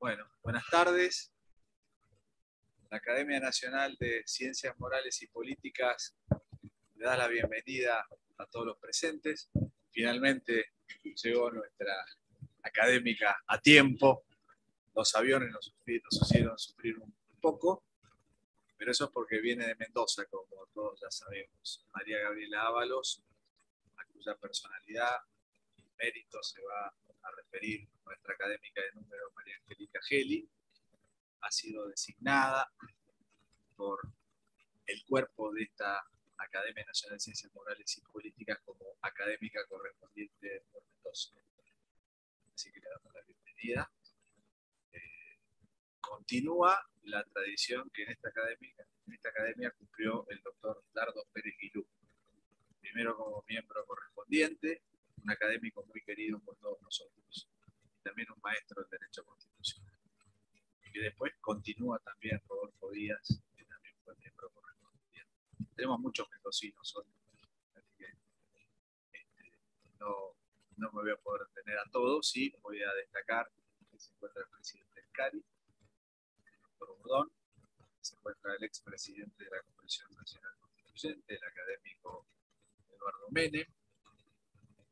Bueno, buenas tardes. La Academia Nacional de Ciencias Morales y Políticas le da la bienvenida a todos los presentes. Finalmente llegó nuestra académica a tiempo. Los aviones nos hicieron sufrir un poco, pero eso es porque viene de Mendoza, como todos ya sabemos. María Gabriela Ábalos, a cuya personalidad y mérito se va a referir nuestra académica de número, María Angélica Geli, ha sido designada por el cuerpo de esta Academia Nacional de Ciencias Morales y Políticas como académica correspondiente por Mendoza. Así que le damos la bienvenida. Continúa la tradición que en esta academia cumplió el doctor Dardo Pérez Guilú. Primero como miembro correspondiente, un académico muy querido por todos nosotros, y también un maestro del derecho constitucional. Y después continúa también Rodolfo Díaz, que también fue miembro correspondiente. Tenemos muchos mendocinos hoy, así que no me voy a poder tener a todos, sí voy a destacar que se encuentra el presidente del CARI, el doctor Bordón, se encuentra el expresidente de la Convención Nacional Constituyente, el académico Eduardo Menem,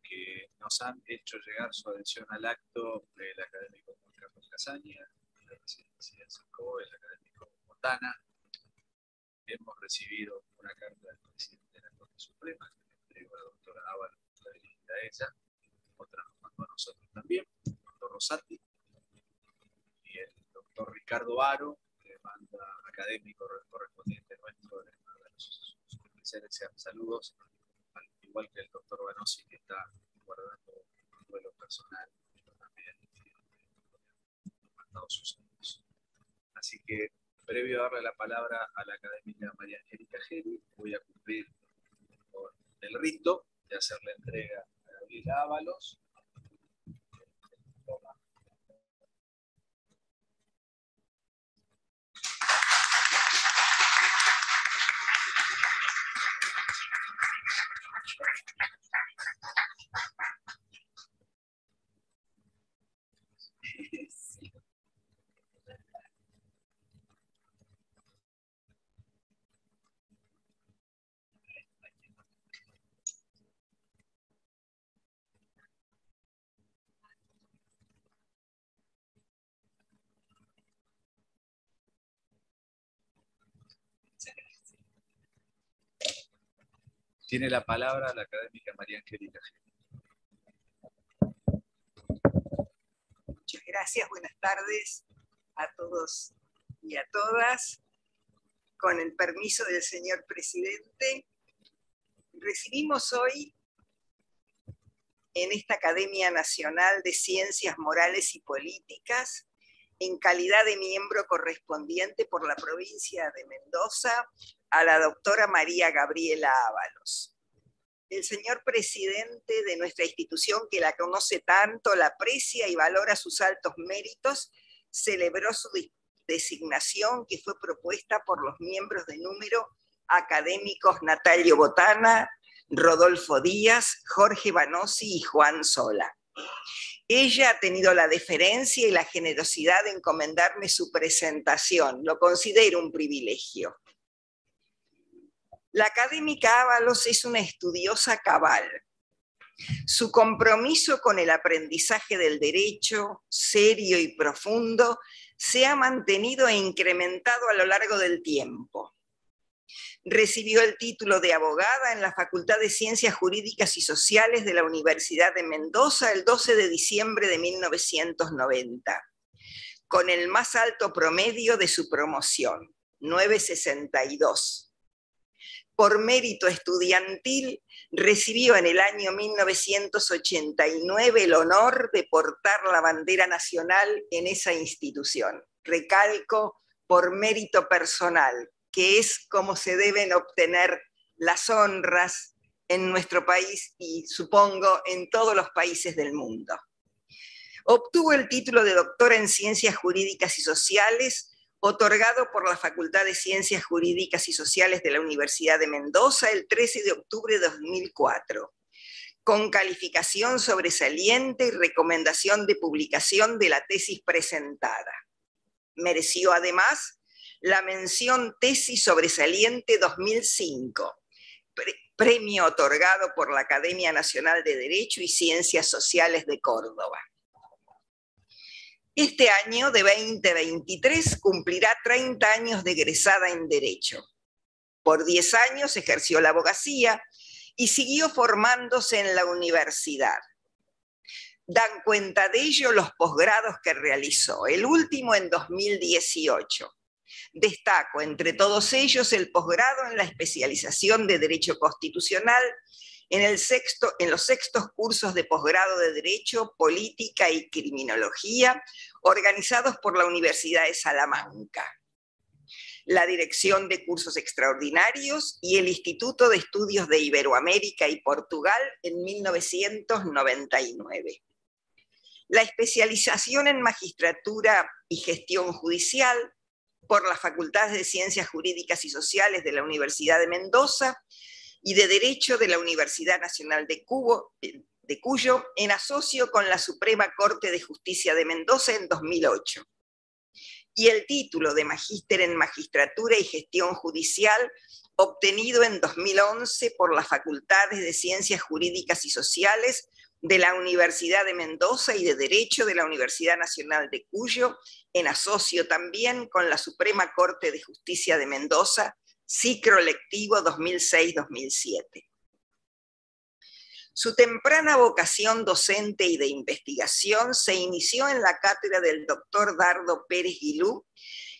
que nos han hecho llegar su adhesión al acto del académico Juan Carlos Casaña, la presidencia de SACO, el académico Botana. Hemos recibido una carta del presidente de la Corte Suprema, que le entregó a la doctora Ábalos, la dirigida a ella, otra nos mandó a nosotros también, el doctor Rosati, y el doctor Ricardo Aro, que manda académico correspondiente nuestro, le manda sus especiales saludos, al igual que el doctor Banossi, que está guardando un vuelo personal, también ha mandado sus saludos. Así que, previo a darle la palabra a la académica María Angélica Geli, voy a cumplir con el rito de hacer la entrega a Gabriela Ábalos. Tiene la palabra la académica María Angélica Geli. Muchas gracias, buenas tardes a todos y a todas. Con el permiso del señor presidente, recibimos hoy en esta Academia Nacional de Ciencias Morales y Políticas, en calidad de miembro correspondiente por la provincia de Mendoza, a la doctora María Gabriela Ábalos. El señor presidente de nuestra institución, que la conoce tanto, la aprecia y valora sus altos méritos, celebró su designación, que fue propuesta por los miembros de número académicos Natalio Botana, Rodolfo Díaz, Jorge Banossi y Juan Sola. Ella ha tenido la deferencia y la generosidad de encomendarme su presentación. Lo considero un privilegio. La académica Ábalos es una estudiosa cabal. Su compromiso con el aprendizaje del derecho, serio y profundo, se ha mantenido e incrementado a lo largo del tiempo. Recibió el título de abogada en la Facultad de Ciencias Jurídicas y Sociales de la Universidad de Mendoza el 12 de diciembre de 1990, con el más alto promedio de su promoción, 9.62. Por mérito estudiantil, recibió en el año 1989 el honor de portar la bandera nacional en esa institución. Recalco, por mérito personal, que es como se deben obtener las honras en nuestro país y supongo en todos los países del mundo. Obtuvo el título de doctora en Ciencias Jurídicas y Sociales, otorgado por la Facultad de Ciencias Jurídicas y Sociales de la Universidad de Mendoza el 13 de octubre de 2004. con calificación sobresaliente y recomendación de publicación de la tesis presentada. Mereció además la mención Tesis Sobresaliente 2005, premio otorgado por la Academia Nacional de Derecho y Ciencias Sociales de Córdoba. Este año de 2023 cumplirá 30 años de egresada en Derecho. Por 10 años ejerció la abogacía y siguió formándose en la universidad. Dan cuenta de ello los posgrados que realizó, el último en 2018. Destaco entre todos ellos el posgrado en la especialización de Derecho Constitucional en los sextos cursos de posgrado de Derecho, Política y Criminología, organizados por la Universidad de Salamanca, la Dirección de Cursos Extraordinarios y el Instituto de Estudios de Iberoamérica y Portugal en 1999. La especialización en Magistratura y Gestión Judicial por las Facultades de Ciencias Jurídicas y Sociales de la Universidad de Mendoza y de Derecho de la Universidad Nacional de Cuyo, en asocio con la Suprema Corte de Justicia de Mendoza en 2008. Y el título de Magíster en Magistratura y Gestión Judicial, obtenido en 2011 por las Facultades de Ciencias Jurídicas y Sociales de la Universidad de Mendoza y de Derecho de la Universidad Nacional de Cuyo, en asocio también con la Suprema Corte de Justicia de Mendoza, ciclo lectivo 2006-2007. Su temprana vocación docente y de investigación se inició en la cátedra del doctor Dardo Pérez Guilú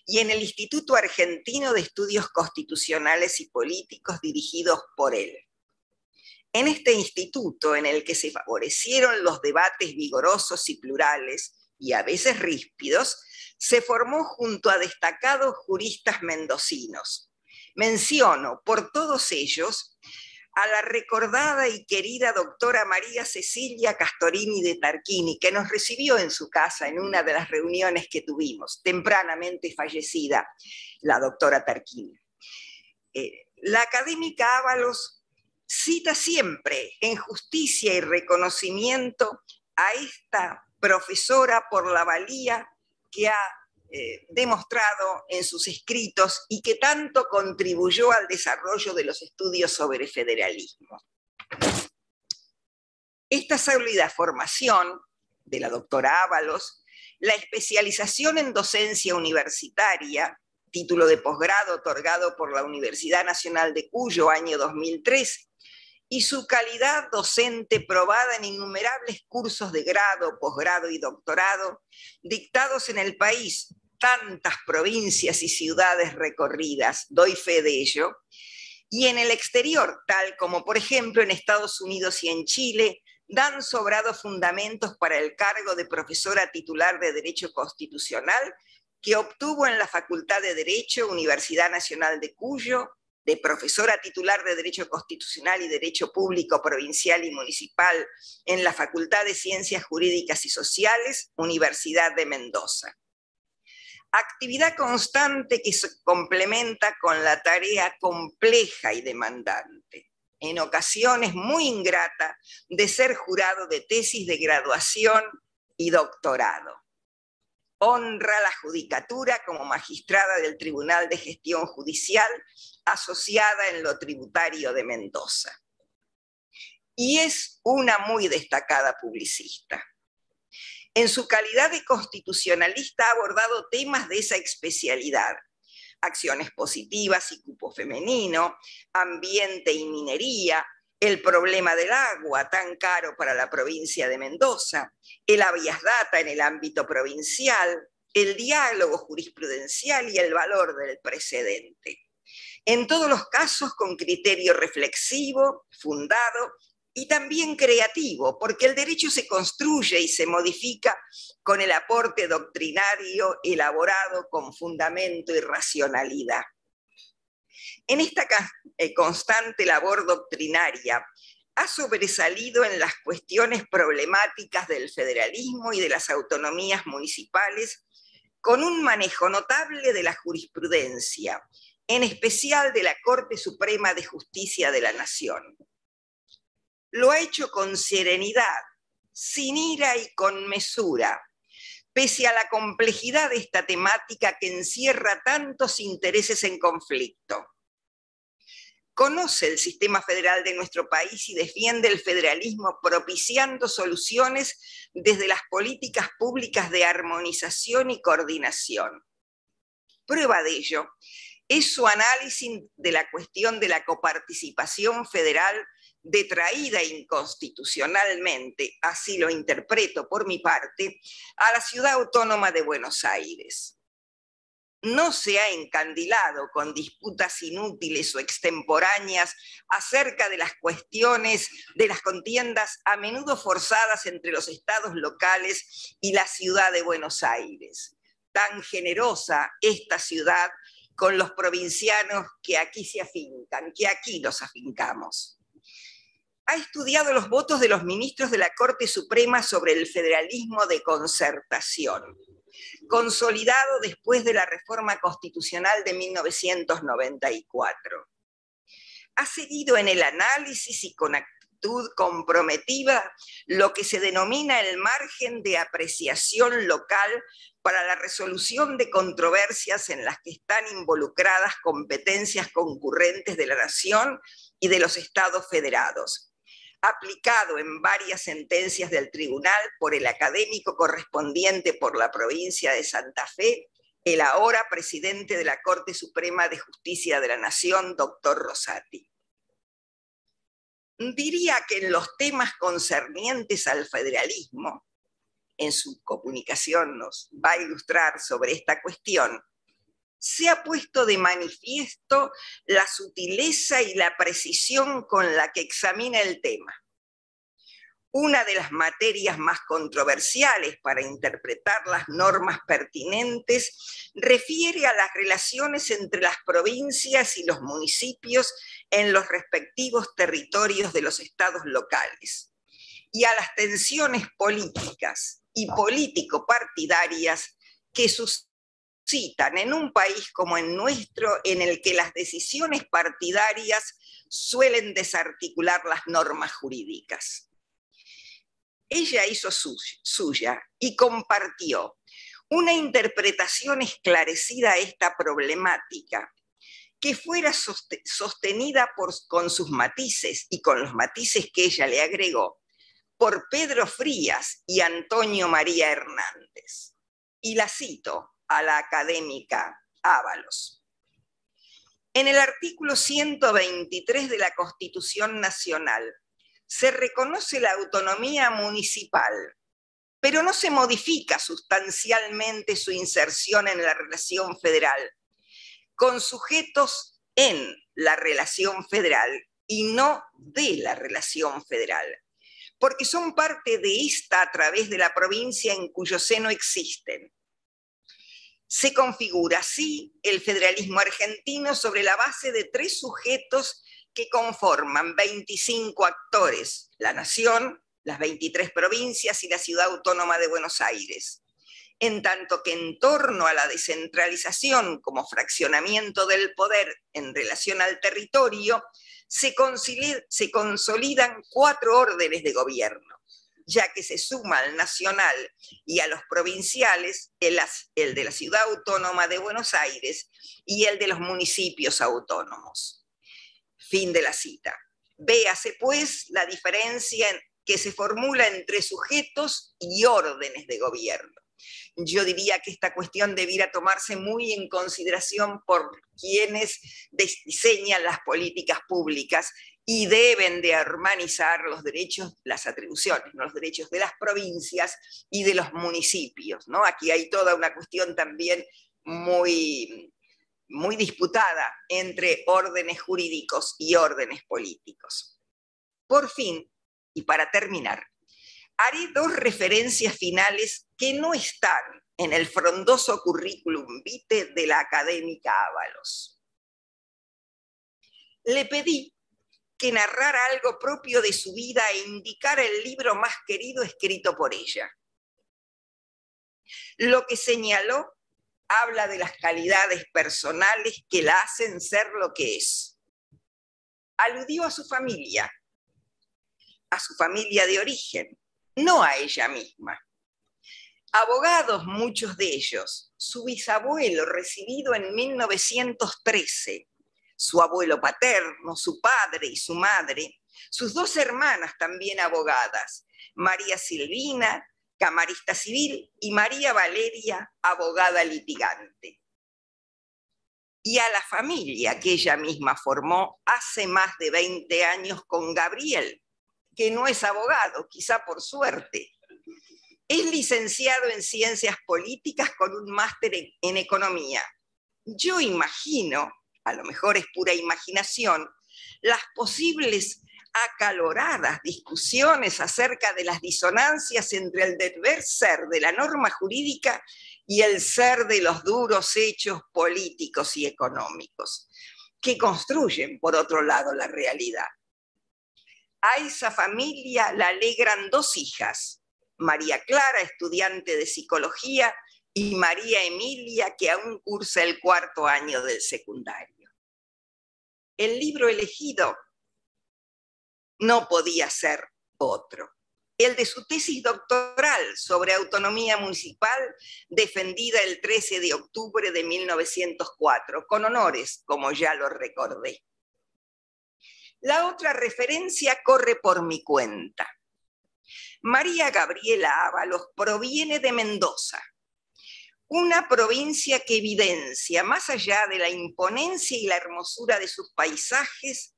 y en el Instituto Argentino de Estudios Constitucionales y Políticos dirigidos por él. En este instituto, en el que se favorecieron los debates vigorosos y plurales, y a veces ríspidos, se formó junto a destacados juristas mendocinos. Menciono por todos ellos a la recordada y querida doctora María Cecilia Castorini de Tarquini, que nos recibió en su casa en una de las reuniones que tuvimos, tempranamente fallecida la doctora Tarquini. La académica Ábalos cita siempre en justicia y reconocimiento a esta profesora por la valía que ha demostrado en sus escritos y que tanto contribuyó al desarrollo de los estudios sobre federalismo. Esta sólida formación de la doctora Ábalos, la especialización en docencia universitaria, título de posgrado otorgado por la Universidad Nacional de Cuyo, año 2003, y su calidad docente probada en innumerables cursos de grado, posgrado y doctorado, dictados en el país, tantas provincias y ciudades recorridas, doy fe de ello, y en el exterior, tal como por ejemplo en Estados Unidos y en Chile, dan sobrados fundamentos para el cargo de profesora titular de Derecho Constitucional que obtuvo en la Facultad de Derecho, Universidad Nacional de Cuyo, de profesora titular de Derecho Constitucional y Derecho Público Provincial y Municipal en la Facultad de Ciencias Jurídicas y Sociales, Universidad de Mendoza. Actividad constante que se complementa con la tarea compleja y demandante, en ocasiones muy ingrata, de ser jurado de tesis de graduación y doctorado. Honra la judicatura como magistrada del Tribunal de Gestión Judicial asociada en lo tributario de Mendoza. Y es una muy destacada publicista. En su calidad de constitucionalista ha abordado temas de esa especialidad: acciones positivas y cupo femenino, ambiente y minería, el problema del agua, tan caro para la provincia de Mendoza, el habeas data en el ámbito provincial, el diálogo jurisprudencial y el valor del precedente. En todos los casos con criterio reflexivo, fundado y también creativo, porque el derecho se construye y se modifica con el aporte doctrinario elaborado con fundamento y racionalidad. En esta constante labor doctrinaria ha sobresalido en las cuestiones problemáticas del federalismo y de las autonomías municipales, con un manejo notable de la jurisprudencia, en especial de la Corte Suprema de Justicia de la Nación. Lo ha hecho con serenidad, sin ira y con mesura, pese a la complejidad de esta temática que encierra tantos intereses en conflicto. Conoce el sistema federal de nuestro país y defiende el federalismo propiciando soluciones desde las políticas públicas de armonización y coordinación. Prueba de ello es su análisis de la cuestión de la coparticipación federal detraída inconstitucionalmente, así lo interpreto por mi parte, a la Ciudad Autónoma de Buenos Aires. No se ha encandilado con disputas inútiles o extemporáneas acerca de las cuestiones de las contiendas a menudo forzadas entre los estados locales y la ciudad de Buenos Aires. Tan generosa esta ciudad con los provincianos que aquí se afincan, que aquí los afincamos. Ha estudiado los votos de los ministros de la Corte Suprema sobre el federalismo de concertación, consolidado después de la reforma constitucional de 1994. Ha seguido en el análisis y con actitud comprometida lo que se denomina el margen de apreciación local para la resolución de controversias en las que están involucradas competencias concurrentes de la nación y de los estados federados, aplicado en varias sentencias del tribunal por el académico correspondiente por la provincia de Santa Fe, el ahora presidente de la Corte Suprema de Justicia de la Nación, doctor Rosati. Diría que en los temas concernientes al federalismo, en su comunicación nos va a ilustrar sobre esta cuestión, se ha puesto de manifiesto la sutileza y la precisión con la que examina el tema. Una de las materias más controversiales para interpretar las normas pertinentes refiere a las relaciones entre las provincias y los municipios en los respectivos territorios de los estados locales y a las tensiones políticas y político-partidarias que suscitan en un país como el nuestro, en el que las decisiones partidarias suelen desarticular las normas jurídicas. Ella hizo suya y compartió una interpretación esclarecida a esta problemática que fuera sostenida con sus matices y con los matices que ella le agregó por Pedro Frías y Antonio María Hernández. Y la cito a la académica Ábalos. En el artículo 123 de la Constitución Nacional se reconoce la autonomía municipal, pero no se modifica sustancialmente su inserción en la relación federal, con sujetos en la relación federal y no de la relación federal, porque son parte de esta a través de la provincia en cuyo seno existen. Se configura así el federalismo argentino sobre la base de tres sujetos que conforman 25 actores: la nación, las 23 provincias y la Ciudad Autónoma de Buenos Aires. En tanto que en torno a la descentralización como fraccionamiento del poder en relación al territorio, se consolidan 4 órdenes de gobierno, ya que se suma al nacional y a los provinciales el de la Ciudad Autónoma de Buenos Aires y el de los municipios autónomos. Fin de la cita. Véase, pues, la diferencia que se formula entre sujetos y órdenes de gobierno. Yo diría que esta cuestión debiera tomarse muy en consideración por quienes diseñan las políticas públicas y deben de armonizar los derechos, las atribuciones, ¿no? Los derechos de las provincias y de los municipios, ¿no? Aquí hay toda una cuestión también muy disputada entre órdenes jurídicos y órdenes políticos. Por fin, y para terminar, haré 2 referencias finales que no están en el frondoso currículum vitae de la académica Ábalos. Le pedí que narrara algo propio de su vida e indicara el libro más querido escrito por ella. Lo que señaló habla de las calidades personales que la hacen ser lo que es. Aludió a su familia, a su familia de origen, no a ella misma. Abogados, muchos de ellos, su bisabuelo recibido en 1913, su abuelo paterno, su padre y su madre, sus dos hermanas también abogadas, María Silvina, camarista civil, y María Valeria, abogada litigante. Y a la familia que ella misma formó hace más de 20 años con Gabriel, que no es abogado, quizá por suerte. Es licenciado en Ciencias Políticas con un máster en Economía. Yo imagino, a lo mejor es pura imaginación, las posibles acaloradas discusiones acerca de las disonancias entre el deber ser de la norma jurídica y el ser de los duros hechos políticos y económicos, que construyen, por otro lado, la realidad. A esa familia la alegran dos hijas, María Clara, estudiante de psicología, y María Emilia, que aún cursa el 4º año del secundario. El libro elegido no podía ser otro. El de su tesis doctoral sobre autonomía municipal, defendida el 13 de octubre de 1904, con honores, como ya lo recordé. La otra referencia corre por mi cuenta. María Gabriela Ábalos proviene de Mendoza, una provincia que evidencia, más allá de la imponencia y la hermosura de sus paisajes,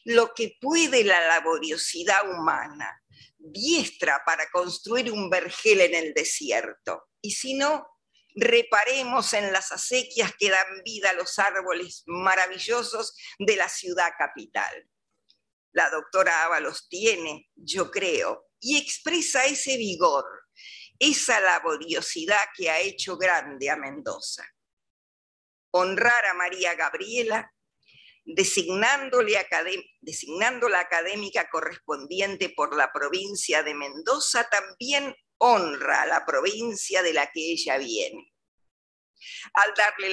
lo que puede la laboriosidad humana, diestra para construir un vergel en el desierto. Y si no, reparemos en las acequias que dan vida a los árboles maravillosos de la ciudad capital. La doctora Ábalos tiene, yo creo, y expresa ese vigor, esa laboriosidad que ha hecho grande a Mendoza. Honrar a María Gabriela, designándola académica correspondiente por la provincia de Mendoza, también honra a la provincia de la que ella viene. Al darle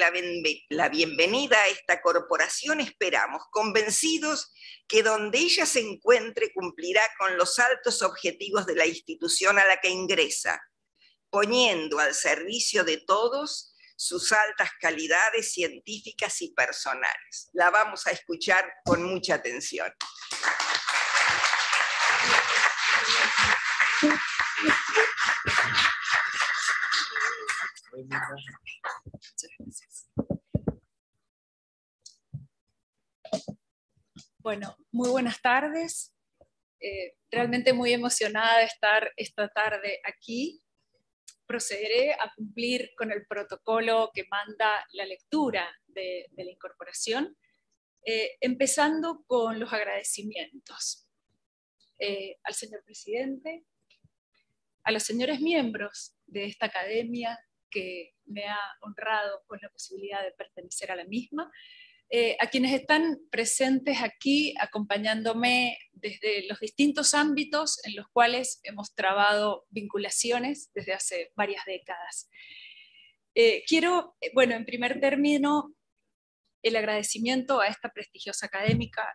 la bienvenida a esta corporación, esperamos, convencidos que donde ella se encuentre cumplirá con los altos objetivos de la institución a la que ingresa, poniendo al servicio de todos sus altas calidades científicas y personales. La vamos a escuchar con mucha atención. Muchas gracias. Bueno, muy buenas tardes. Realmente muy emocionada de estar esta tarde aquí. Procederé a cumplir con el protocolo que manda la lectura de la incorporación, empezando con los agradecimientos al señor presidente, a los señores miembros de esta academia que me ha honrado con la posibilidad de pertenecer a la misma, a quienes están presentes aquí acompañándome desde los distintos ámbitos en los cuales hemos trabado vinculaciones desde hace varias décadas. Quiero, bueno, en primer término, el agradecimiento a esta prestigiosa académica,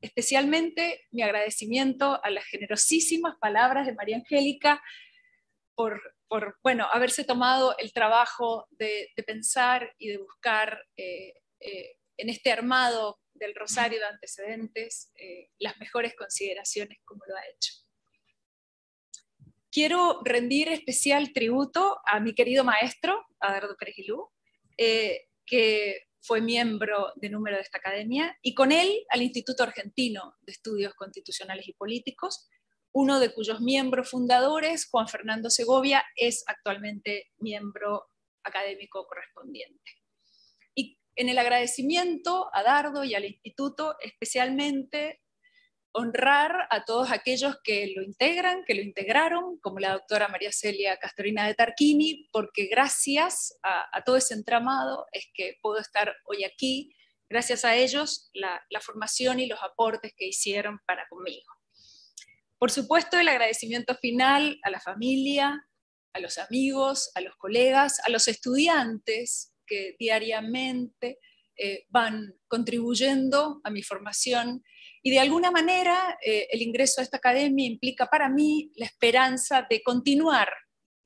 especialmente mi agradecimiento a las generosísimas palabras de María Angélica por bueno, haberse tomado el trabajo de pensar y de buscar en este armado del rosario de antecedentes las mejores consideraciones como lo ha hecho. Quiero rendir especial tributo a mi querido maestro, Adardo Pérez Gilú, que fue miembro de número de esta academia, y con él al Instituto Argentino de Estudios Constitucionales y Políticos, uno de cuyos miembros fundadores, Juan Fernando Segovia, es actualmente miembro académico correspondiente. Y en el agradecimiento a Dardo y al Instituto, especialmente honrar a todos aquellos que lo integran, que lo integraron, como la doctora María Celia Castorina de Tarquini, porque gracias a todo ese entramado es que puedo estar hoy aquí, gracias a ellos, la formación y los aportes que hicieron para conmigo. Por supuesto, el agradecimiento final a la familia, a los amigos, a los colegas, a los estudiantes que diariamente van contribuyendo a mi formación Y de alguna manera el ingreso a esta academia implica para mí la esperanza de continuar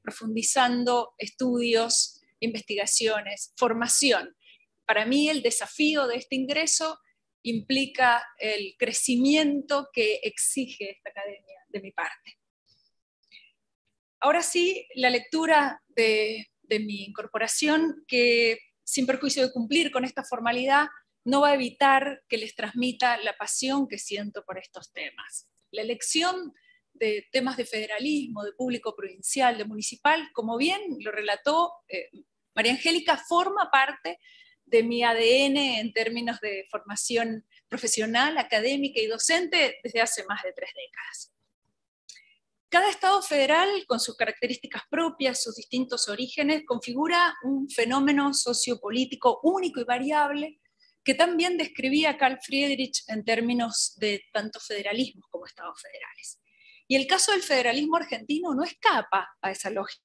profundizando estudios, investigaciones, formación. Para mí el desafío de este ingreso implica el crecimiento que exige esta academia de mi parte. Ahora sí, la lectura de mi incorporación, que sin perjuicio de cumplir con esta formalidad, no va a evitar que les transmita la pasión que siento por estos temas. La elección de temas de federalismo, de público provincial, de municipal, como bien lo relató María Angélica, forma parte de mi ADN en términos de formación profesional, académica y docente desde hace más de 3 décadas. Cada Estado federal, con sus características propias, sus distintos orígenes, configura un fenómeno sociopolítico único y variable que también describía Carl Friedrich en términos de tanto federalismos como Estados federales. Y el caso del federalismo argentino no escapa a esa lógica.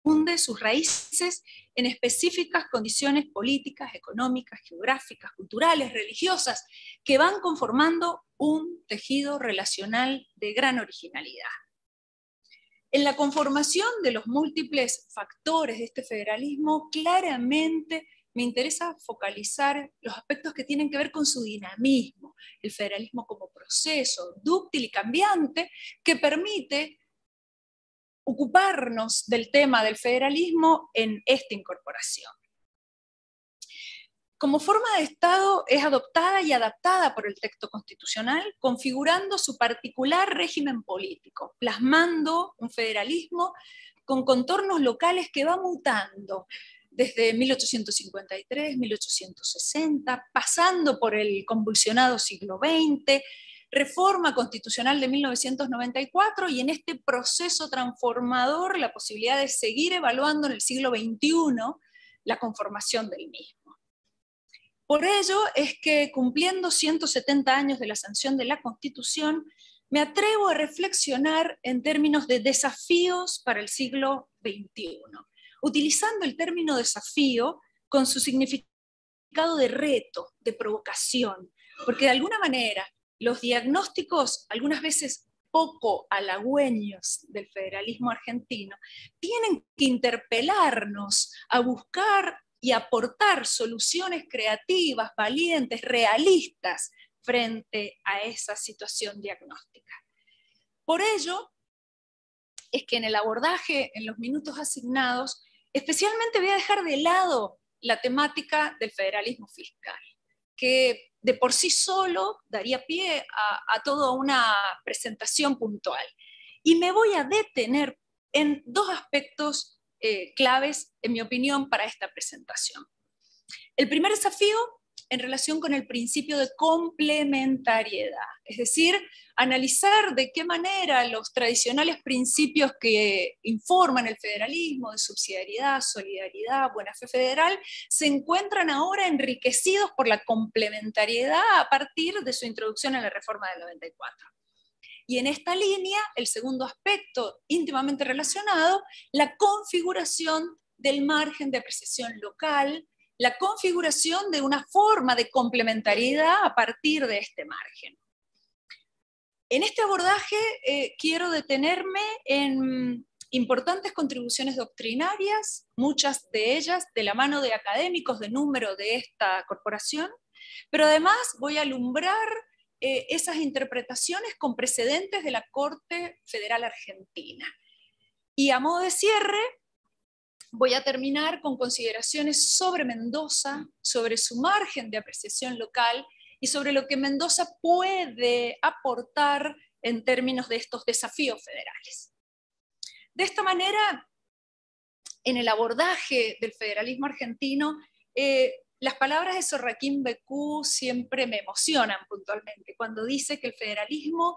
Hunde sus raíces en específicas condiciones políticas, económicas, geográficas, culturales, religiosas, que van conformando un tejido relacional de gran originalidad. En la conformación de los múltiples factores de este federalismo, claramente me interesa focalizar los aspectos que tienen que ver con su dinamismo, el federalismo como proceso dúctil y cambiante que permite ocuparnos del tema del federalismo en esta incorporación. Como forma de Estado es adoptada y adaptada por el texto constitucional, configurando su particular régimen político, plasmando un federalismo con contornos locales que va mutando desde 1853, 1860, pasando por el convulsionado siglo XX, reforma constitucional de 1994 y en este proceso transformador la posibilidad de seguir evaluando en el siglo XXI la conformación del mismo. Por ello es que, cumpliendo 170 años de la sanción de la Constitución, me atrevo a reflexionar en términos de desafíos para el siglo XXI, utilizando el término desafío con su significado de reto, de provocación, porque de alguna manera los diagnósticos, algunas veces poco halagüeños del federalismo argentino, tienen que interpelarnos a buscar y aportar soluciones creativas, valientes, realistas frente a esa situación diagnóstica. Por ello es que en el abordaje, en los minutos asignados, especialmente voy a dejar de lado la temática del federalismo fiscal, que de por sí solo daría pie a toda una presentación puntual. Y me voy a detener en 2 aspectos claves, en mi opinión, para esta presentación. El primer desafío en relación con el principio de complementariedad, es decir, analizar de qué manera los tradicionales principios que informan el federalismo de subsidiariedad, solidaridad, buena fe federal, se encuentran ahora enriquecidos por la complementariedad a partir de su introducción en la reforma del 94. Y en esta línea, el segundo aspecto íntimamente relacionado, la configuración del margen de apreciación local, la configuración de una forma de complementariedad a partir de este margen. En este abordaje quiero detenerme en importantes contribuciones doctrinarias, muchas de ellas de la mano de académicos de número de esta corporación, pero además voy a alumbrar esas interpretaciones con precedentes de la Corte Federal Argentina. Y a modo de cierre, voy a terminar con consideraciones sobre Mendoza, sobre su margen de apreciación local y sobre lo que Mendoza puede aportar en términos de estos desafíos federales. De esta manera, en el abordaje del federalismo argentino, las palabras de Sorraquín Becú siempre me emocionan puntualmente, cuando dice que el federalismo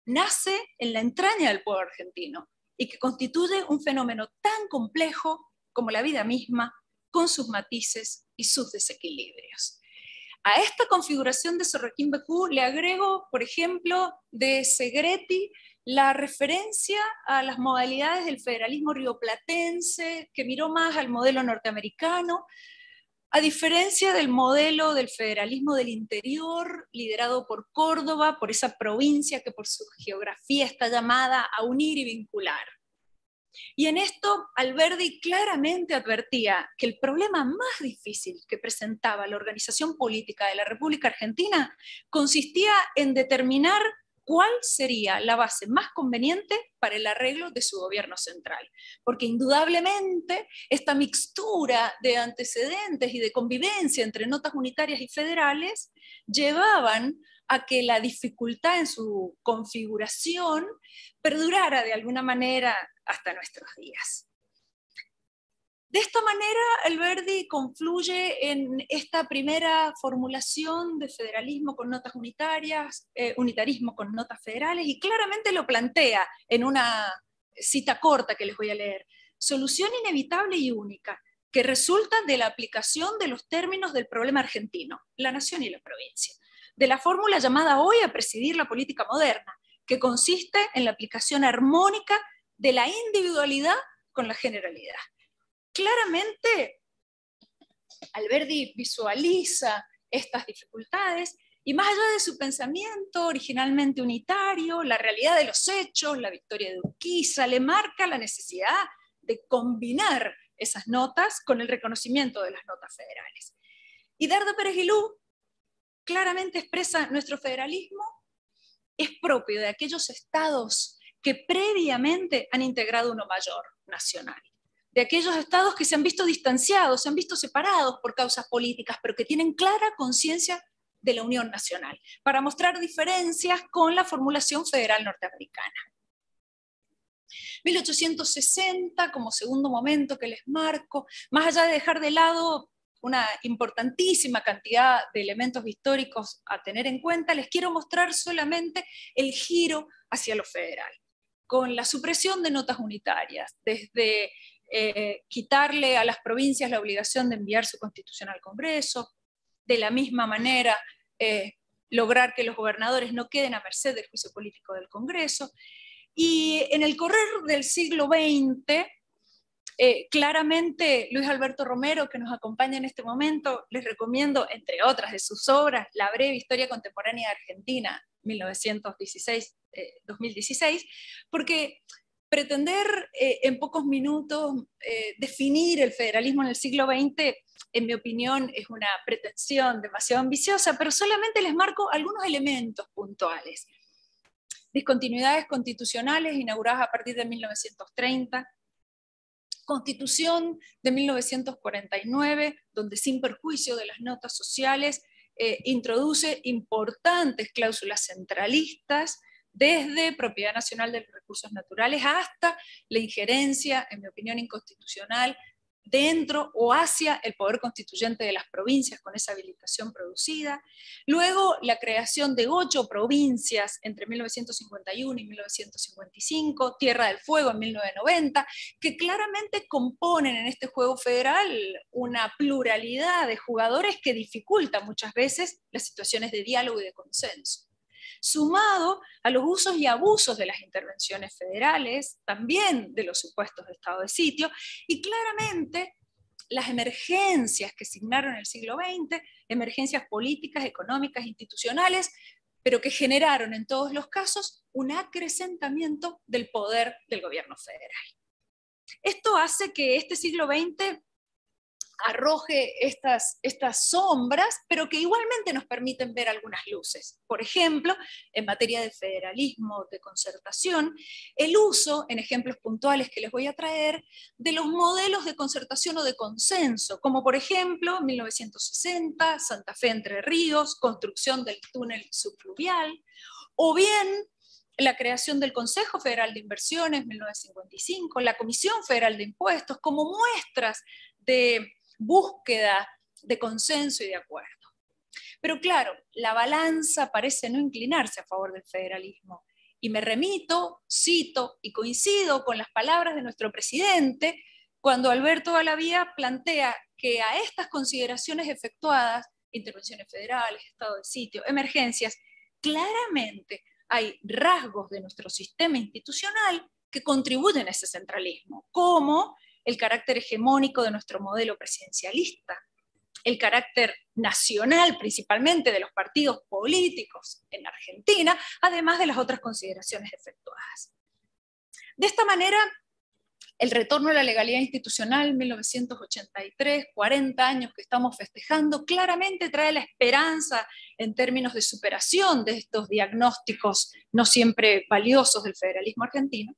nace en la entraña del pueblo argentino y que constituye un fenómeno tan complejo como la vida misma, con sus matices y sus desequilibrios. A esta configuración de Sorraquín Becú le agrego, por ejemplo, de Segretti, la referencia a las modalidades del federalismo rioplatense, que miró más al modelo norteamericano, A diferencia del modelo del federalismo del interior, liderado por Córdoba, por esa provincia que por su geografía está llamada a unir y vincular. Y en esto Alberdi claramente advertía que el problema más difícil que presentaba la organización política de la República Argentina consistía en determinar cuál sería la base más conveniente para el arreglo de su gobierno central. Porque indudablemente esta mixtura de antecedentes y de convivencia entre notas unitarias y federales llevaban a que la dificultad en su configuración perdurara de alguna manera hasta nuestros días. De esta manera, Alberdi confluye en esta primera formulación de federalismo con notas unitarias, unitarismo con notas federales, y claramente lo plantea en una cita corta que les voy a leer. Solución inevitable y única, que resulta de la aplicación de los términos del problema argentino, la nación y la provincia, de la fórmula llamada hoy a presidir la política moderna, que consiste en la aplicación armónica de la individualidad con la generalidad. Claramente, Alberdi visualiza estas dificultades y más allá de su pensamiento originalmente unitario, la realidad de los hechos, la victoria de Urquiza, le marca la necesidad de combinar esas notas con el reconocimiento de las notas federales. Y Dardo Pérez Guilú claramente expresa: nuestro federalismo es propio de aquellos estados que previamente han integrado uno mayor, nacional. De aquellos estados que se han visto distanciados, se han visto separados por causas políticas, pero que tienen clara conciencia de la unión nacional, para mostrar diferencias con la formulación federal norteamericana. 1860, como segundo momento que les marco, más allá de dejar de lado una importantísima cantidad de elementos históricos a tener en cuenta, les quiero mostrar solamente el giro hacia lo federal, con la supresión de notas unitarias, desde quitarle a las provincias la obligación de enviar su constitución al Congreso, de la misma manera lograr que los gobernadores no queden a merced del juicio político del Congreso. Y en el correr del siglo XX, claramente Luis Alberto Romero, que nos acompaña en este momento, les recomiendo, entre otras de sus obras, La breve historia contemporánea de Argentina, 1916, porque pretender en pocos minutos definir el federalismo en el siglo XX, en mi opinión, es una pretensión demasiado ambiciosa, pero solamente les marco algunos elementos puntuales. Discontinuidades constitucionales inauguradas a partir de 1930, Constitución de 1949, donde sin perjuicio de las notas sociales introduce importantes cláusulas centralistas, desde propiedad nacional de los recursos naturales hasta la injerencia, en mi opinión inconstitucional, dentro o hacia el poder constituyente de las provincias con esa habilitación producida. Luego la creación de 8 provincias entre 1951 y 1955, Tierra del Fuego en 1990, que claramente componen en este juego federal una pluralidad de jugadores que dificulta muchas veces las situaciones de diálogo y de consenso. Sumado a los usos y abusos de las intervenciones federales, también de los supuestos de estado de sitio, y claramente las emergencias que signaron el siglo XX, emergencias políticas, económicas, institucionales, pero que generaron en todos los casos un acrecentamiento del poder del gobierno federal. Esto hace que este siglo XX arroje estas sombras, pero que igualmente nos permiten ver algunas luces. Por ejemplo, en materia de federalismo, de concertación, el uso, en ejemplos puntuales que les voy a traer, de los modelos de concertación o de consenso, como por ejemplo 1960, Santa Fe Entre Ríos, construcción del túnel subfluvial, o bien la creación del Consejo Federal de Inversiones, 1955, la Comisión Federal de Impuestos, como muestras de búsqueda de consenso y de acuerdo. Pero claro, la balanza parece no inclinarse a favor del federalismo. Y me remito, cito y coincido con las palabras de nuestro presidente cuando Alberto Balavía plantea que a estas consideraciones efectuadas, intervenciones federales, estado de sitio, emergencias, claramente hay rasgos de nuestro sistema institucional que contribuyen a ese centralismo, como el carácter hegemónico de nuestro modelo presidencialista, el carácter nacional principalmente de los partidos políticos en Argentina, además de las otras consideraciones efectuadas. De esta manera, el retorno a la legalidad institucional, 1983, 40 años que estamos festejando, claramente trae la esperanza en términos de superación de estos diagnósticos no siempre valiosos del federalismo argentino.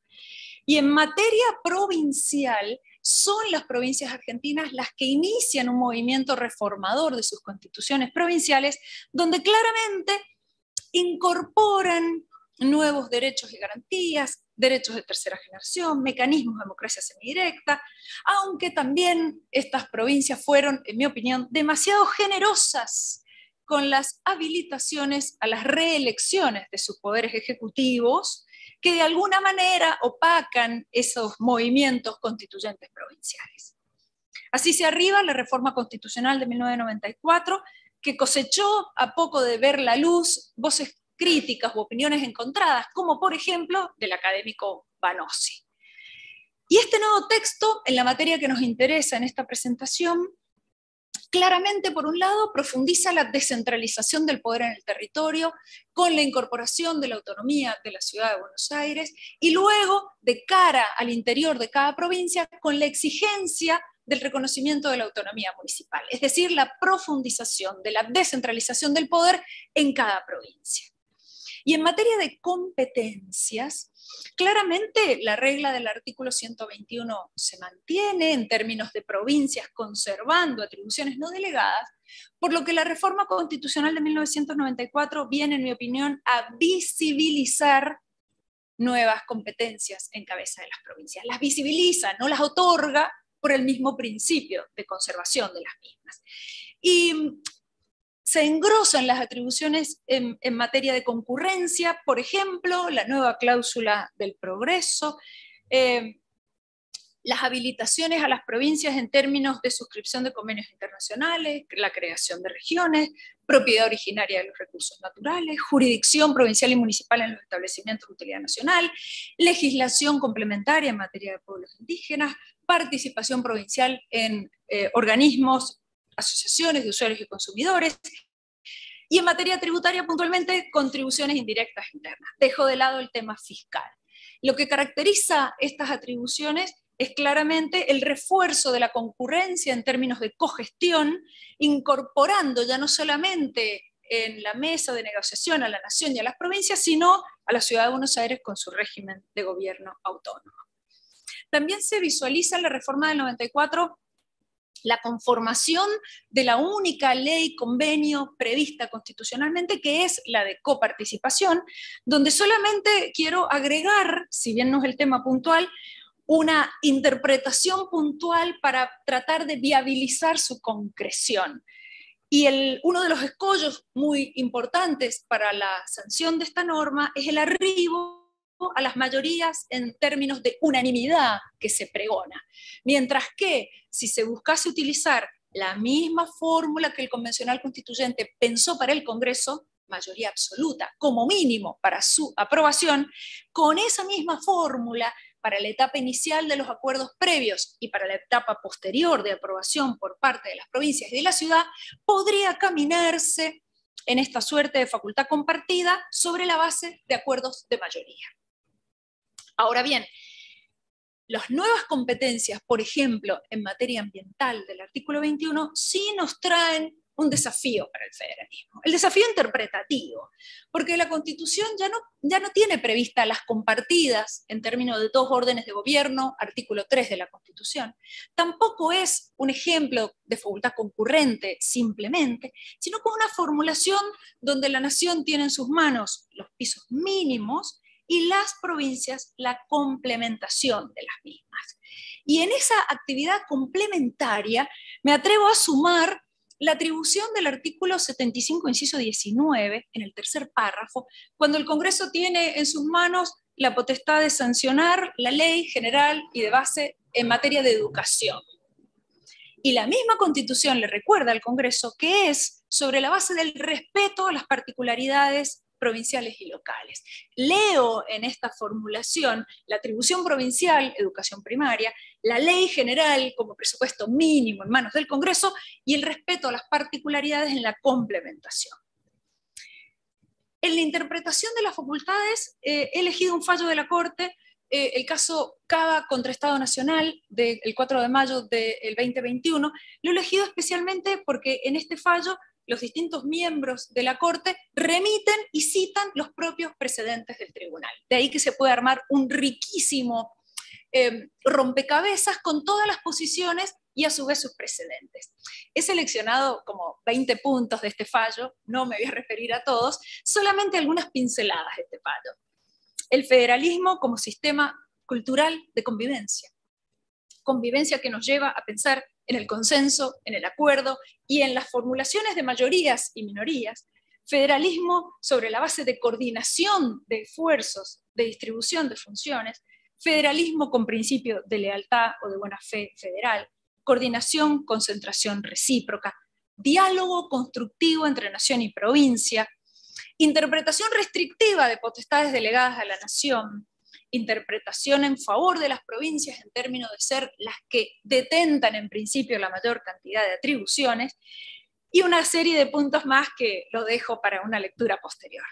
Y en materia provincial, son las provincias argentinas las que inician un movimiento reformador de sus constituciones provinciales, donde claramente incorporan nuevos derechos y garantías, derechos de tercera generación, mecanismos de democracia semidirecta, aunque también estas provincias fueron, en mi opinión, demasiado generosas con las habilitaciones a las reelecciones de sus poderes ejecutivos, que de alguna manera opacan esos movimientos constituyentes provinciales. Así se arriba la reforma constitucional de 1994, que cosechó, a poco de ver la luz, voces críticas u opiniones encontradas, como por ejemplo del académico Vanossi. Y este nuevo texto, en la materia que nos interesa en esta presentación, claramente, por un lado, profundiza la descentralización del poder en el territorio con la incorporación de la autonomía de la Ciudad de Buenos Aires y luego, de cara al interior de cada provincia, con la exigencia del reconocimiento de la autonomía municipal, es decir, la profundización de la descentralización del poder en cada provincia. Y en materia de competencias, claramente la regla del artículo 121 se mantiene en términos de provincias conservando atribuciones no delegadas, por lo que la reforma constitucional de 1994 viene, en mi opinión, a visibilizar nuevas competencias en cabeza de las provincias. Las visibiliza, no las otorga por el mismo principio de conservación de las mismas. Y se engrosan las atribuciones en materia de concurrencia, por ejemplo, la nueva cláusula del progreso, las habilitaciones a las provincias en términos de suscripción de convenios internacionales, la creación de regiones, propiedad originaria de los recursos naturales, jurisdicción provincial y municipal en los establecimientos de utilidad nacional, legislación complementaria en materia de pueblos indígenas, participación provincial en organismos, asociaciones de usuarios y consumidores, y en materia tributaria puntualmente contribuciones indirectas internas. Dejo de lado el tema fiscal. Lo que caracteriza estas atribuciones es claramente el refuerzo de la concurrencia en términos de cogestión, incorporando ya no solamente en la mesa de negociación a la nación y a las provincias, sino a la Ciudad de Buenos Aires con su régimen de gobierno autónomo. También se visualiza en la reforma del 94 la conformación de la única ley convenio prevista constitucionalmente, que es la de coparticipación, donde solamente quiero agregar, si bien no es el tema puntual, una interpretación puntual para tratar de viabilizar su concreción. Y uno de los escollos muy importantes para la sanción de esta norma es el arribo a las mayorías en términos de unanimidad que se pregona. Mientras que si se buscase utilizar la misma fórmula que el convencional constituyente pensó para el Congreso, mayoría absoluta, como mínimo para su aprobación, con esa misma fórmula para la etapa inicial de los acuerdos previos y para la etapa posterior de aprobación por parte de las provincias y de la ciudad, podría caminarse en esta suerte de facultad compartida sobre la base de acuerdos de mayoría. Ahora bien, las nuevas competencias, por ejemplo, en materia ambiental del artículo 21, sí nos traen un desafío para el federalismo. El desafío interpretativo, porque la Constitución ya no tiene prevista las compartidas en términos de 2 órdenes de gobierno, artículo 3 de la Constitución. Tampoco es un ejemplo de facultad concurrente simplemente, sino como una formulación donde la nación tiene en sus manos los pisos mínimos y las provincias la complementación de las mismas. Y en esa actividad complementaria me atrevo a sumar la atribución del artículo 75, inciso 19, en el tercer párrafo, cuando el Congreso tiene en sus manos la potestad de sancionar la ley general y de base en materia de educación. Y la misma Constitución le recuerda al Congreso que es sobre la base del respeto a las particularidades provinciales y locales. Leo en esta formulación la atribución provincial, educación primaria, la ley general como presupuesto mínimo en manos del Congreso y el respeto a las particularidades en la complementación. En la interpretación de las facultades he elegido un fallo de la Corte, el caso Cava contra Estado Nacional del 4 de mayo del 2021. Lo he elegido especialmente porque en este fallo los distintos miembros de la Corte remiten y citan los propios precedentes del tribunal. De ahí que se puede armar un riquísimo rompecabezas con todas las posiciones y a su vez sus precedentes. He seleccionado como 20 puntos de este fallo, no me voy a referir a todos, solamente algunas pinceladas de este fallo. El federalismo como sistema cultural de convivencia. Convivencia que nos lleva a pensar en el consenso, en el acuerdo y en las formulaciones de mayorías y minorías. Federalismo sobre la base de coordinación de esfuerzos, de distribución de funciones. Federalismo con principio de lealtad o de buena fe federal. Coordinación, concentración recíproca. Diálogo constructivo entre nación y provincia. Interpretación restrictiva de potestades delegadas a la nación. Interpretación en favor de las provincias en términos de ser las que detentan en principio la mayor cantidad de atribuciones, y una serie de puntos más que lo dejo para una lectura posterior.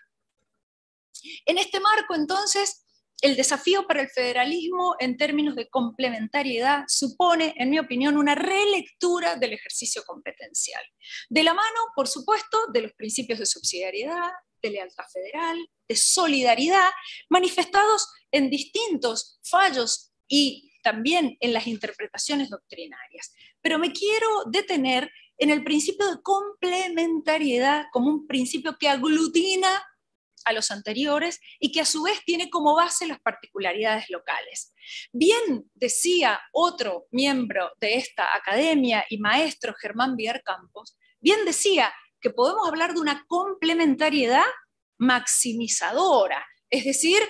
En este marco, entonces, el desafío para el federalismo en términos de complementariedad supone, en mi opinión, una relectura del ejercicio competencial. De la mano, por supuesto, de los principios de subsidiariedad, de lealtad federal, de solidaridad, manifestados en distintos fallos y también en las interpretaciones doctrinarias. Pero me quiero detener en el principio de complementariedad como un principio que aglutina a los anteriores y que a su vez tiene como base las particularidades locales. Bien decía otro miembro de esta academia y maestro, Germán Villar Campos, bien decía que podemos hablar de una complementariedad maximizadora, es decir,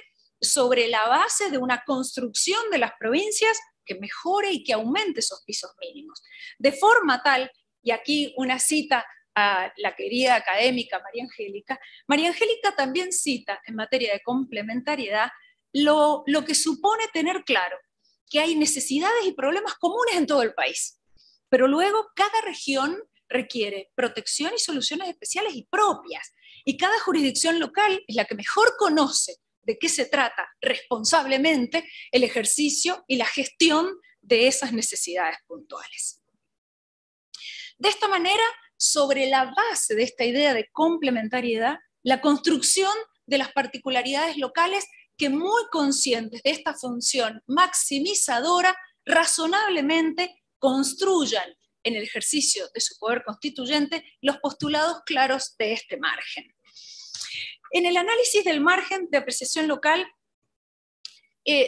sobre la base de una construcción de las provincias que mejore y que aumente esos pisos mínimos. De forma tal, y aquí una cita a la querida académica María Angélica. María Angélica también cita en materia de complementariedad lo que supone tener claro que hay necesidades y problemas comunes en todo el país, pero luego cada región requiere protección y soluciones especiales y propias, y cada jurisdicción local es la que mejor conoce de qué se trata responsablemente el ejercicio y la gestión de esas necesidades puntuales. De esta manera, sobre la base de esta idea de complementariedad, la construcción de las particularidades locales que, muy conscientes de esta función maximizadora, razonablemente construyan en el ejercicio de su poder constituyente los postulados claros de este margen. En el análisis del margen de apreciación local,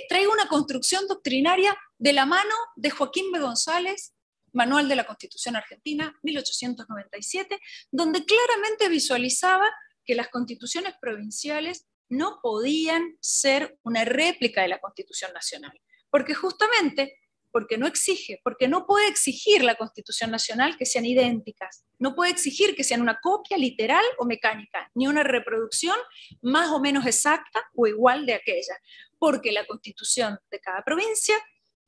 traigo una construcción doctrinaria de la mano de Joaquín B. González, Manual de la Constitución Argentina, 1897, donde claramente visualizaba que las constituciones provinciales no podían ser una réplica de la Constitución Nacional, porque justamente, porque no puede exigir la Constitución Nacional que sean idénticas, no puede exigir que sean una copia literal o mecánica, ni una reproducción más o menos exacta o igual de aquella, porque la Constitución de cada provincia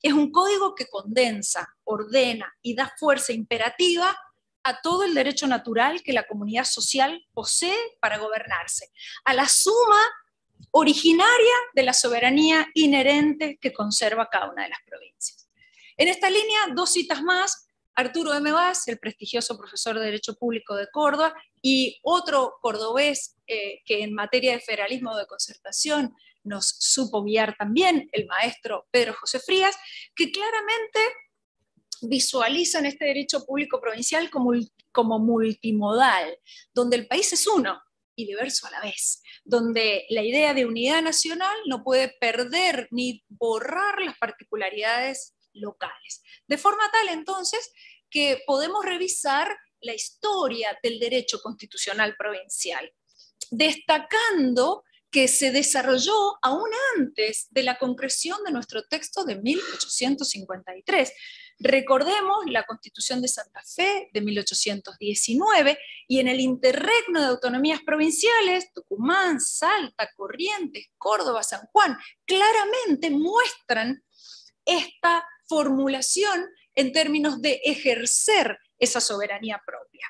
es un código que condensa, ordena y da fuerza imperativa a todo el derecho natural que la comunidad social posee para gobernarse, a la suma originaria de la soberanía inherente que conserva cada una de las provincias. En esta línea, dos citas más: Arturo M. Vaz, el prestigioso profesor de Derecho Público de Córdoba, y otro cordobés que en materia de federalismo o de concertación nos supo guiar también, el maestro Pedro José Frías, que claramente visualizan este derecho público provincial como multimodal, donde el país es uno y diverso a la vez, donde la idea de unidad nacional no puede perder ni borrar las particularidades locales. De forma tal, entonces, que podemos revisar la historia del derecho constitucional provincial, destacando que se desarrolló aún antes de la concreción de nuestro texto de 1853. Recordemos la Constitución de Santa Fe de 1819 y en el interregno de autonomías provinciales, Tucumán, Salta, Corrientes, Córdoba, San Juan, claramente muestran esta formulación en términos de ejercer esa soberanía propia.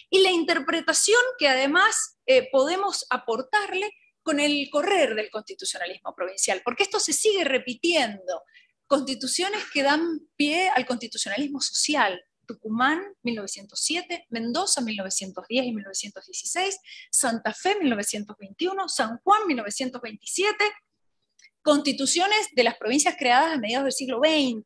Y la interpretación que además podemos aportarle con el correr del constitucionalismo provincial, porque esto se sigue repitiendo. Constituciones que dan pie al constitucionalismo social. Tucumán, 1907, Mendoza, 1910 y 1916, Santa Fe, 1921, San Juan, 1927, constituciones de las provincias creadas a mediados del siglo XX,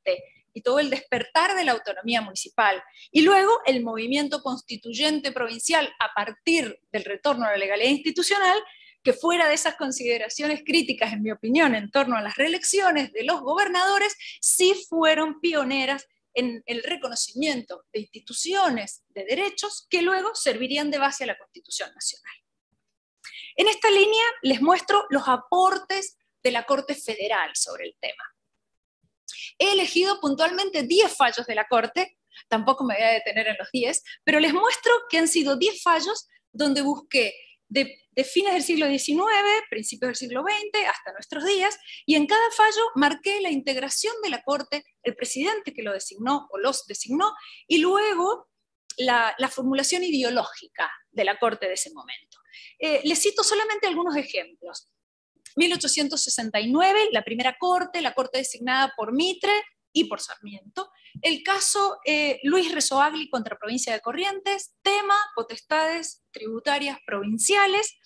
y todo el despertar de la autonomía municipal. Y luego el movimiento constituyente provincial a partir del retorno a la legalidad institucional, que fuera de esas consideraciones críticas, en mi opinión, en torno a las reelecciones de los gobernadores, sí fueron pioneras en el reconocimiento de instituciones de derechos que luego servirían de base a la Constitución Nacional. En esta línea les muestro los aportes de la Corte Federal sobre el tema. He elegido puntualmente 10 fallos de la Corte, tampoco me voy a detener en los 10, pero les muestro que han sido 10 fallos donde busqué de fines del siglo XIX, principios del siglo XX, hasta nuestros días, y en cada fallo marqué la integración de la Corte, el presidente que lo designó o los designó, y luego la formulación ideológica de la Corte de ese momento. Les cito solamente algunos ejemplos. 1869, la primera Corte, la Corte designada por Mitre y por Sarmiento. El caso Luis Rezoagli contra Provincia de Corrientes, tema potestades tributarias provinciales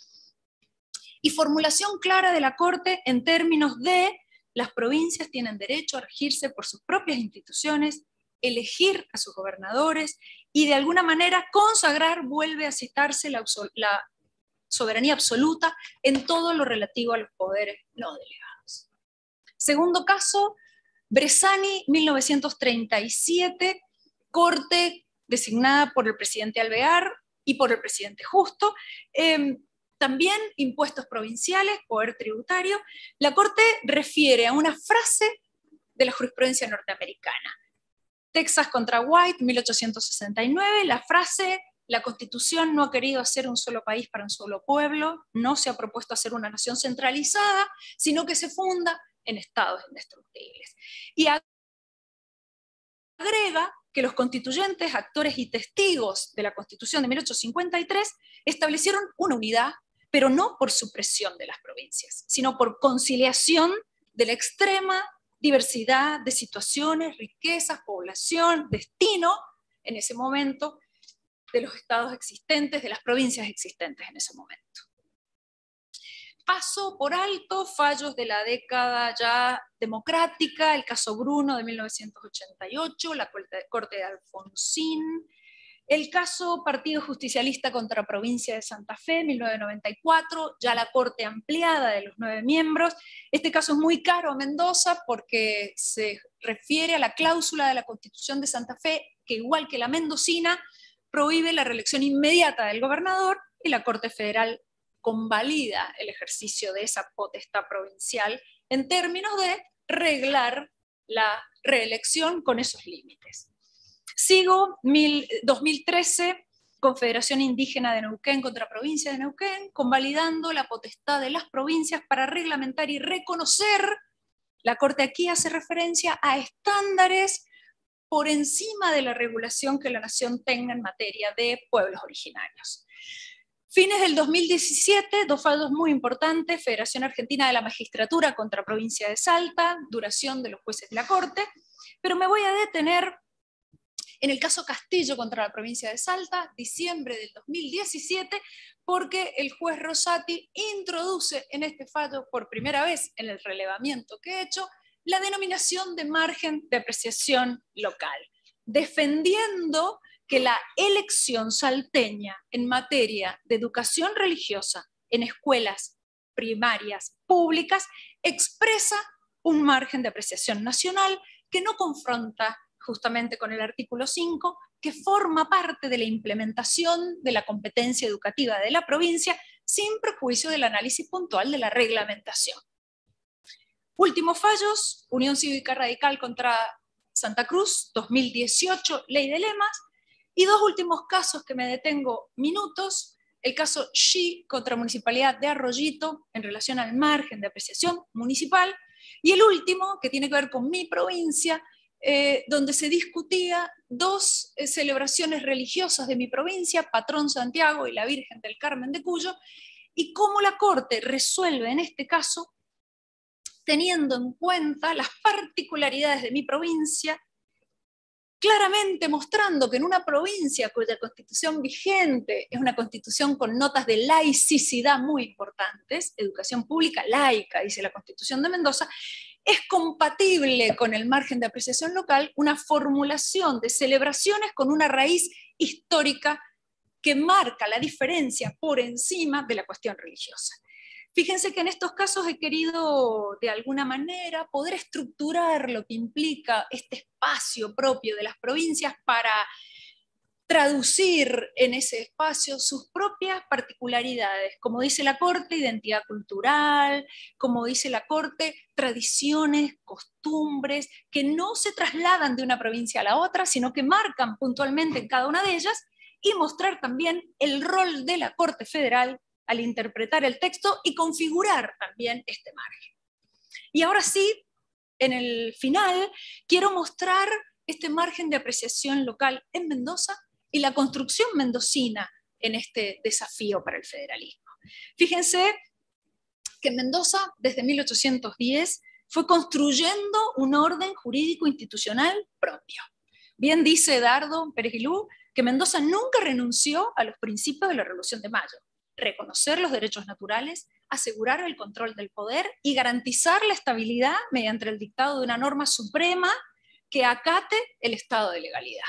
y formulación clara de la Corte en términos de las provincias tienen derecho a regirse por sus propias instituciones, elegir a sus gobernadores y de alguna manera consagrar, vuelve a citarse la soberanía absoluta en todo lo relativo a los poderes no delegados. Segundo caso, Bressani, 1937, Corte designada por el presidente Alvear y por el presidente Justo, también impuestos provinciales, poder tributario. La Corte refiere a una frase de la jurisprudencia norteamericana. Texas contra White, 1869, la frase: la Constitución no ha querido hacer un solo país para un solo pueblo, no se ha propuesto hacer una nación centralizada, sino que se funda en estados indestructibles. Y agrega que los constituyentes, actores y testigos de la Constitución de 1853 establecieron una unidad, pero no por supresión de las provincias, sino por conciliación de la extrema diversidad de situaciones, riquezas, población, destino, en ese momento, de los estados existentes, de las provincias existentes en ese momento. Paso por alto fallos de la década ya democrática, el caso Bruno de 1988, la Corte de Alfonsín, el caso Partido Justicialista contra Provincia de Santa Fe, 1994, ya la Corte ampliada de los 9 miembros. Este caso es muy caro a Mendoza porque se refiere a la cláusula de la Constitución de Santa Fe, que igual que la mendocina, prohíbe la reelección inmediata del gobernador, y la Corte Federal convalida el ejercicio de esa potestad provincial en términos de reglar la reelección con esos límites. Sigo, 2013, Confederación Indígena de Neuquén contra Provincia de Neuquén, convalidando la potestad de las provincias para reglamentar y reconocer. La Corte aquí hace referencia a estándares por encima de la regulación que la nación tenga en materia de pueblos originarios. Fines del 2017, 2 fallos muy importantes: Federación Argentina de la Magistratura contra Provincia de Salta, duración de los jueces de la Corte, pero me voy a detener en el caso Castillo contra la Provincia de Salta, diciembre del 2017, porque el juez Rosati introduce en este fallo, por primera vez en el relevamiento que he hecho, la denominación de margen de apreciación local, defendiendo que la elección salteña en materia de educación religiosa en escuelas primarias públicas expresa un margen de apreciación nacional que no confronta justamente con el artículo 5, que forma parte de la implementación de la competencia educativa de la provincia, sin prejuicio del análisis puntual de la reglamentación. Últimos fallos: Unión Cívica Radical contra Santa Cruz, 2018, ley de lemas, y dos últimos casos que me detengo minutos, el caso Xi contra Municipalidad de Arroyito en relación al margen de apreciación municipal, y el último, que tiene que ver con mi provincia, donde se discutía dos celebraciones religiosas de mi provincia, Patrón Santiago y la Virgen del Carmen de Cuyo, y cómo la Corte resuelve en este caso teniendo en cuenta las particularidades de mi provincia, claramente mostrando que en una provincia cuya constitución vigente es una constitución con notas de laicidad muy importantes, educación pública laica, dice la Constitución de Mendoza, es compatible con el margen de apreciación local una formulación de celebraciones con una raíz histórica que marca la diferencia por encima de la cuestión religiosa. Fíjense que en estos casos he querido, de alguna manera, poder estructurar lo que implica este espacio propio de las provincias para traducir en ese espacio sus propias particularidades, como dice la Corte, identidad cultural, como dice la Corte, tradiciones, costumbres, que no se trasladan de una provincia a la otra, sino que marcan puntualmente en cada una de ellas, y mostrar también el rol de la Corte Federal al interpretar el texto y configurar también este margen. Y ahora sí, en el final, quiero mostrar este margen de apreciación local en Mendoza y la construcción mendocina en este desafío para el federalismo. Fíjense que en Mendoza, desde 1810, fue construyendo un orden jurídico institucional propio. Bien dice Dardo Pérez Guilú que Mendoza nunca renunció a los principios de la Revolución de Mayo: reconocer los derechos naturales, asegurar el control del poder y garantizar la estabilidad mediante el dictado de una norma suprema que acate el estado de legalidad.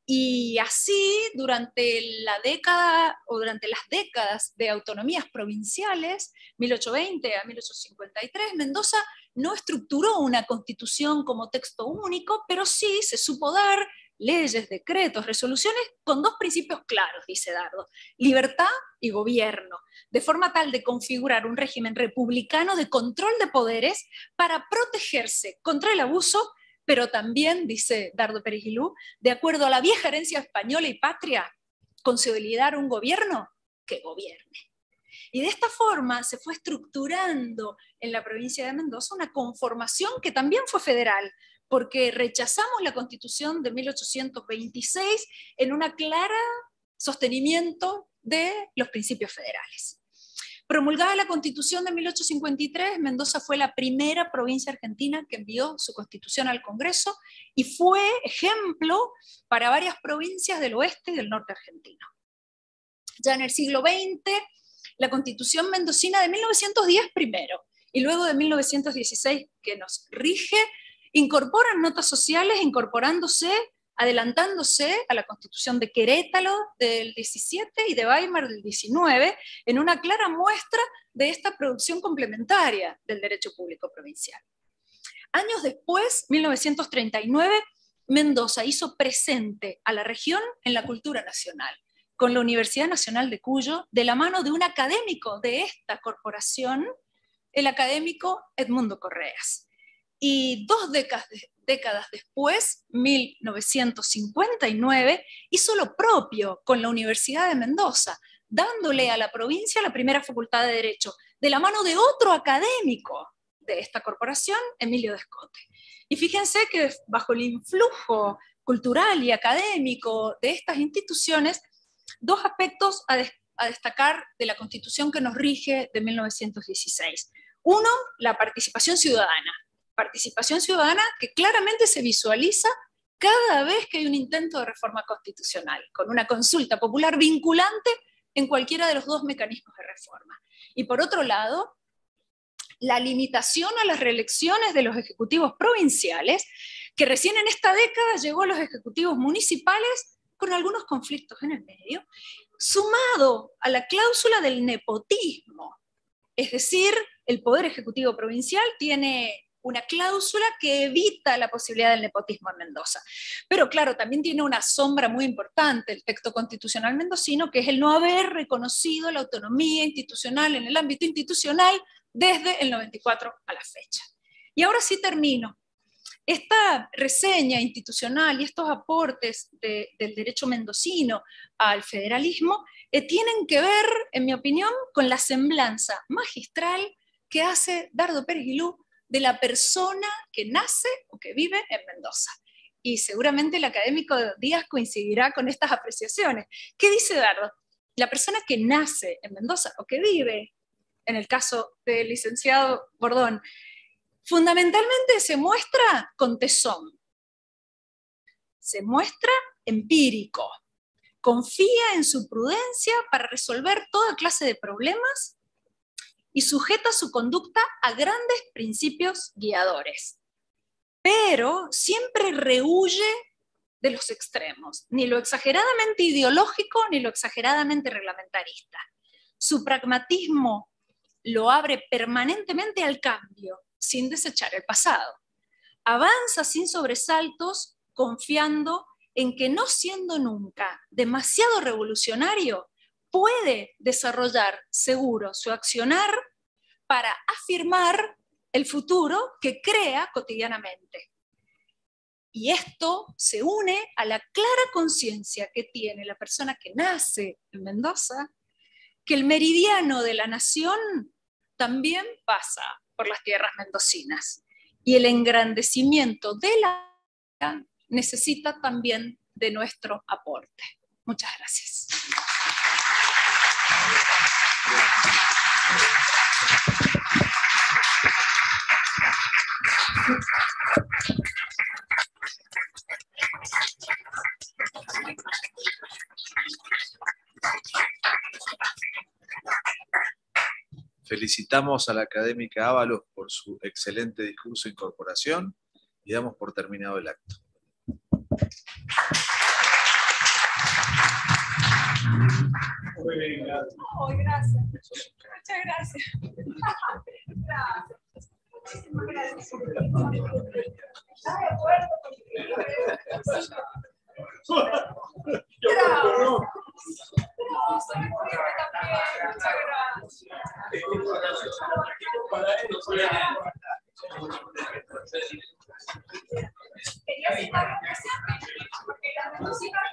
Y así, durante la década, o durante las décadas de autonomías provinciales, 1820 a 1853, Mendoza no estructuró una constitución como texto único, pero sí se supo dar leyes, decretos, resoluciones con dos principios claros, dice Dardo: libertad y gobierno, de forma tal de configurar un régimen republicano de control de poderes para protegerse contra el abuso, pero también, dice Dardo Pérez Guilú, de acuerdo a la vieja herencia española y patria, consolidar un gobierno que gobierne. Y de esta forma se fue estructurando en la provincia de Mendoza una conformación que también fue federal, porque rechazamos la Constitución de 1826 en un claro sostenimiento de los principios federales. Promulgada la Constitución de 1853, Mendoza fue la primera provincia argentina que envió su Constitución al Congreso y fue ejemplo para varias provincias del oeste y del norte argentino. Ya en el siglo XX, la Constitución mendocina de 1910 primero y luego de 1916, que nos rige, incorporan notas sociales, adelantándose a la Constitución de Querétaro del 17 y de Weimar del 19, en una clara muestra de esta producción complementaria del derecho público provincial. Años después, 1939, Mendoza hizo presente a la región en la cultura nacional, con la Universidad Nacional de Cuyo, de la mano de un académico de esta corporación, el académico Edmundo Correas. Y dos décadas después, 1959, hizo lo propio con la Universidad de Mendoza, dándole a la provincia la primera facultad de Derecho, de la mano de otro académico de esta corporación, Emilio Descote. Y fíjense que bajo el influjo cultural y académico de estas instituciones, dos aspectos a destacar de la Constitución que nos rige de 1916. Uno, la participación ciudadana que claramente se visualiza cada vez que hay un intento de reforma constitucional, con una consulta popular vinculante en cualquiera de los dos mecanismos de reforma. Y por otro lado, la limitación a las reelecciones de los ejecutivos provinciales, que recién en esta década llegó a los ejecutivos municipales con algunos conflictos en el medio, sumado a la cláusula del nepotismo. Es decir, el Poder Ejecutivo Provincial tiene una cláusula que evita la posibilidad del nepotismo en Mendoza. Pero claro, también tiene una sombra muy importante el texto constitucional mendocino, que es el no haber reconocido la autonomía institucional en el ámbito institucional desde el 94 a la fecha. Y ahora sí termino. esta reseña institucional y estos aportes del derecho mendocino al federalismo tienen que ver, en mi opinión, con la semblanza magistral que hace Dardo Pérez Guilú de la persona que nace o que vive en Mendoza. Y seguramente el académico Díaz coincidirá con estas apreciaciones. ¿Qué dice Dardo? La persona que nace en Mendoza o que vive, en el caso del licenciado Bordón, fundamentalmente se muestra con tesón, se muestra empírico, confía en su prudencia para resolver toda clase de problemas y sujeta su conducta a grandes principios guiadores. Pero siempre rehúye de los extremos, ni lo exageradamente ideológico ni lo exageradamente reglamentarista. Su pragmatismo lo abre permanentemente al cambio, sin desechar el pasado. Avanza sin sobresaltos, confiando en que, no siendo nunca demasiado revolucionario, puede desarrollar seguro su accionar para afirmar el futuro que crea cotidianamente. Y esto se une a la clara conciencia que tiene la persona que nace en Mendoza, que el meridiano de la nación también pasa por las tierras mendocinas. Y el engrandecimiento de la necesita también de nuestro aporte. Muchas gracias. Felicitamos a la académica Ábalos por su excelente discurso e incorporación y damos por terminado el acto. Muy bien, gracias. Oh, gracias. Muchas gracias. Muchísimas gracias. ¿Estás de acuerdo con no, soy también. Muchas gracias. Quería citar porque las mendocinas